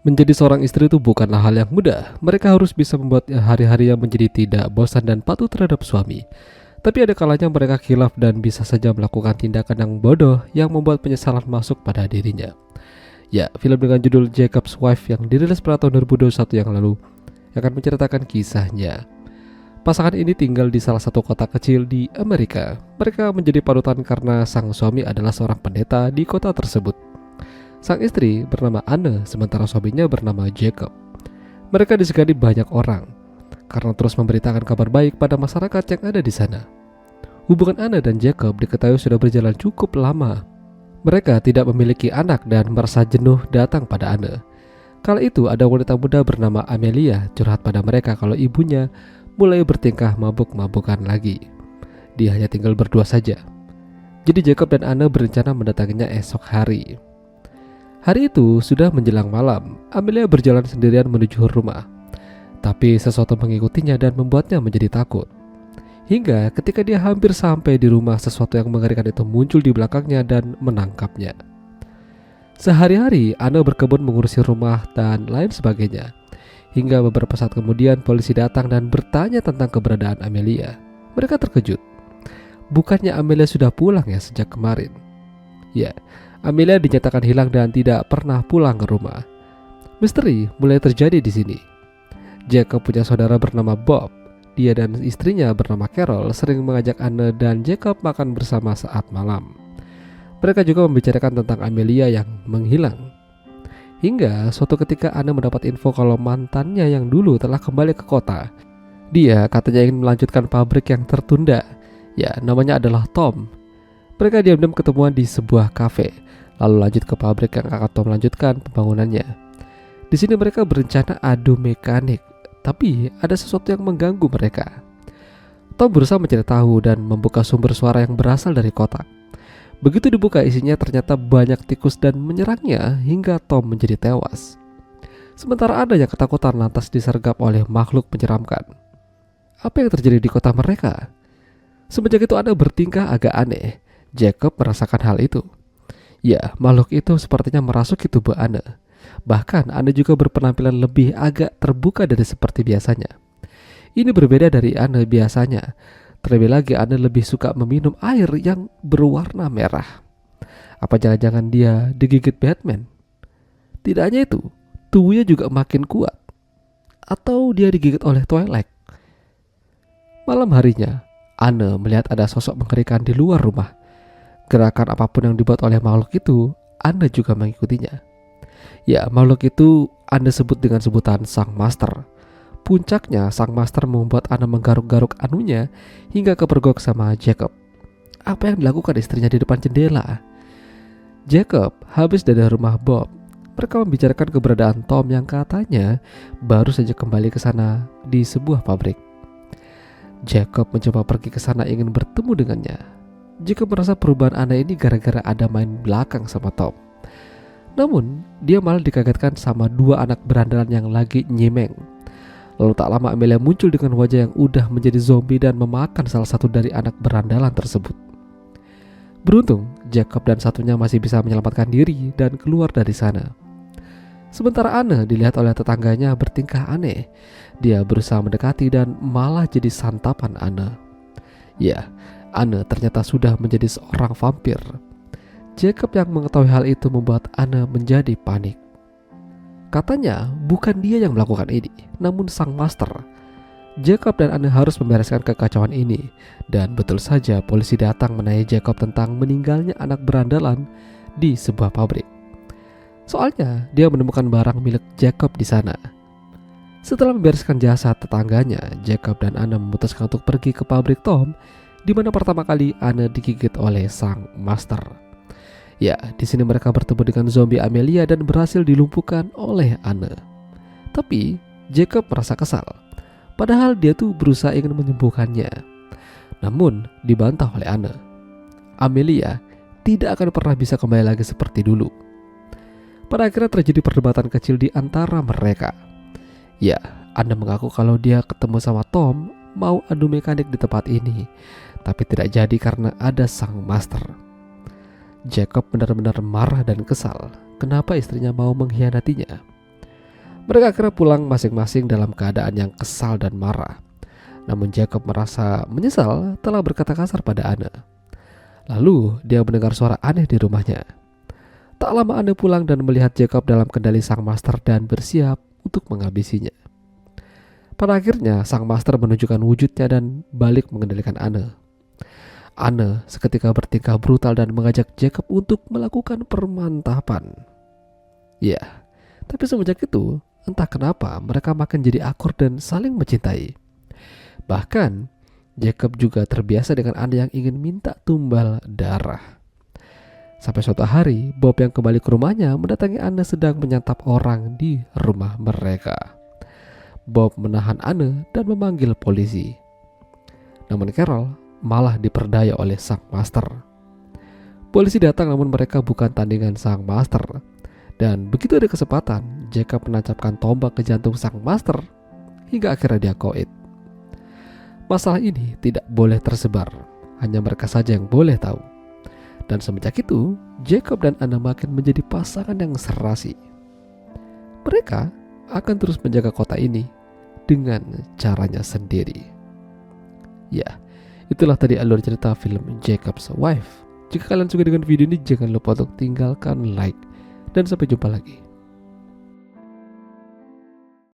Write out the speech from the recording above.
Menjadi seorang istri itu bukanlah hal yang mudah. Mereka harus bisa membuat hari-hari yang menjadi tidak bosan dan patuh terhadap suami. Tapi ada kalanya mereka khilaf dan bisa saja melakukan tindakan yang bodoh yang membuat penyesalan masuk pada dirinya. Ya, film dengan judul Jacob's Wife yang dirilis pada tahun 2021 yang lalu akan menceritakan kisahnya. Pasangan ini tinggal di salah satu kota kecil di Amerika. Mereka menjadi panutan karena sang suami adalah seorang pendeta di kota tersebut. Sang istri bernama Anne, sementara suaminya bernama Jacob. Mereka disegani banyak orang karena terus memberitakan kabar baik pada masyarakat yang ada di sana. Hubungan Anne dan Jacob diketahui sudah berjalan cukup lama. Mereka tidak memiliki anak dan merasa jenuh datang pada Anne. Kala itu ada wanita muda bernama Amelia curhat pada mereka kalau ibunya mulai bertingkah mabuk-mabukan lagi. Dia hanya tinggal berdua saja. Jadi Jacob dan Anne berencana mendatanginya esok hari. Hari itu sudah menjelang malam. Amelia berjalan sendirian menuju rumah. Tapi sesuatu mengikutinya dan membuatnya menjadi takut. Hingga ketika dia hampir sampai di rumah, sesuatu yang mengerikan itu muncul di belakangnya dan menangkapnya. Sehari-hari Anne berkebun mengurusi rumah dan lain sebagainya. Hingga beberapa saat kemudian polisi datang dan bertanya tentang keberadaan Amelia. Mereka terkejut. Bukannya Amelia sudah pulang ya sejak kemarin? Ya, Amelia dinyatakan hilang dan tidak pernah pulang ke rumah. Misteri mulai terjadi di sini. Jacob punya saudara bernama Bob. Dia dan istrinya bernama Carol sering mengajak Anne dan Jacob makan bersama saat malam. Mereka juga membicarakan tentang Amelia yang menghilang. Hingga suatu ketika Anne mendapat info kalau mantannya yang dulu telah kembali ke kota. Dia katanya ingin melanjutkan pabrik yang tertunda. Ya, namanya adalah Tom. Mereka diam-diam ketemuan di sebuah kafe, lalu lanjut ke pabrik yang akan Tom lanjutkan pembangunannya. Di sini mereka berencana adu mekanik, tapi ada sesuatu yang mengganggu mereka. Tom berusaha mencari tahu dan membuka sumber suara yang berasal dari kotak. Begitu dibuka, isinya ternyata banyak tikus dan menyerangnya hingga Tom menjadi tewas. Sementara ada yang ketakutan lantas disergap oleh makhluk menyeramkan. Apa yang terjadi di kota mereka? Semenjak itu Anne bertingkah agak aneh. Jacob merasakan hal itu. Ya, makhluk itu sepertinya merasuki tubuh Anne. Bahkan Anne juga berpenampilan lebih agak terbuka dari seperti biasanya. Ini berbeda dari Anne biasanya. Terlebih lagi Anne lebih suka meminum air yang berwarna merah. Apa jangan-jangan dia digigit Batman? Tidak hanya itu, tubuhnya juga makin kuat. Atau dia digigit oleh Twilight? Malam harinya, Anne melihat ada sosok mengerikan di luar rumah. Gerakan apapun yang dibuat oleh makhluk itu, Anne juga mengikutinya. Ya, makhluk itu Anne sebut dengan sebutan Sang Master. Puncaknya, Sang Master membuat Anne menggaruk-garuk anunya hingga kepergok sama Jacob. Apa yang dilakukan istrinya di depan jendela? Jacob habis dari rumah Bob. Mereka membicarakan keberadaan Tom yang katanya baru saja kembali ke sana di sebuah pabrik. Jacob mencoba pergi ke sana ingin bertemu dengannya. Jacob merasa perubahan Anne ini gara-gara ada main belakang sama Tom. Namun, dia malah dikagetkan sama dua anak berandalan yang lagi nyemeng. Lalu tak lama Amelia muncul dengan wajah yang udah menjadi zombie dan memakan salah satu dari anak berandalan tersebut. Beruntung, Jacob dan satunya masih bisa menyelamatkan diri dan keluar dari sana. Sementara Anne dilihat oleh tetangganya bertingkah aneh. Dia berusaha mendekati dan malah jadi santapan Anne. Ya, Anne ternyata sudah menjadi seorang vampir. Jacob yang mengetahui hal itu membuat Anne menjadi panik. Katanya bukan dia yang melakukan ini, namun Sang Master. Jacob dan Anne harus membereskan kekacauan ini. Dan betul saja polisi datang menanyai Jacob tentang meninggalnya anak berandalan di sebuah pabrik. Soalnya dia menemukan barang milik Jacob di sana. Setelah membereskan jasad tetangganya, Jacob dan Anne memutuskan untuk pergi ke pabrik Tom, di mana pertama kali Anne digigit oleh Sang Master. Ya, di sini mereka bertemu dengan zombie Amelia dan berhasil dilumpuhkan oleh Anne. Tapi Jacob merasa kesal. Padahal dia tuh berusaha ingin menyembuhkannya. Namun dibantah oleh Anne. Amelia tidak akan pernah bisa kembali lagi seperti dulu. Pada akhirnya terjadi perdebatan kecil di antara mereka. Ya, Anne mengaku kalau dia ketemu sama Tom mau adu mekanik di tempat ini, tapi tidak jadi karena ada Sang Master. Jacob benar-benar marah dan kesal. Kenapa istrinya mau mengkhianatinya? Mereka akhirnya pulang masing-masing dalam keadaan yang kesal dan marah. Namun Jacob merasa menyesal telah berkata kasar pada Anne. Lalu dia mendengar suara aneh di rumahnya. Tak lama Anne pulang dan melihat Jacob dalam kendali sang master dan bersiap untuk menghabisinya. Pada akhirnya sang master menunjukkan wujudnya dan balik mengendalikan Anne. Anne seketika bertingkah brutal dan mengajak Jacob untuk melakukan permantapan. Ya, tapi semenjak itu entah kenapa mereka makin jadi akur dan saling mencintai. Bahkan Jacob juga terbiasa dengan Anne yang ingin minta tumbal darah. Sampai suatu hari Bob yang kembali ke rumahnya mendatangi Anne sedang menyantap orang di rumah mereka. Bob menahan Anne dan memanggil polisi. Namun Carol malah diperdaya oleh sang master. Polisi datang namun mereka bukan tandingan sang master. Dan begitu ada kesempatan, Jacob menancapkan tombak ke jantung sang master hingga akhirnya dia koit. Masalah ini tidak boleh tersebar, hanya mereka saja yang boleh tahu. Dan semenjak itu, Jacob dan Anne makin menjadi pasangan yang serasi. Mereka akan terus menjaga kota ini dengan caranya sendiri. Ya, itulah tadi alur cerita film Jacob's Wife. Jika kalian suka dengan video ini, jangan lupa untuk tinggalkan like. Dan sampai jumpa lagi.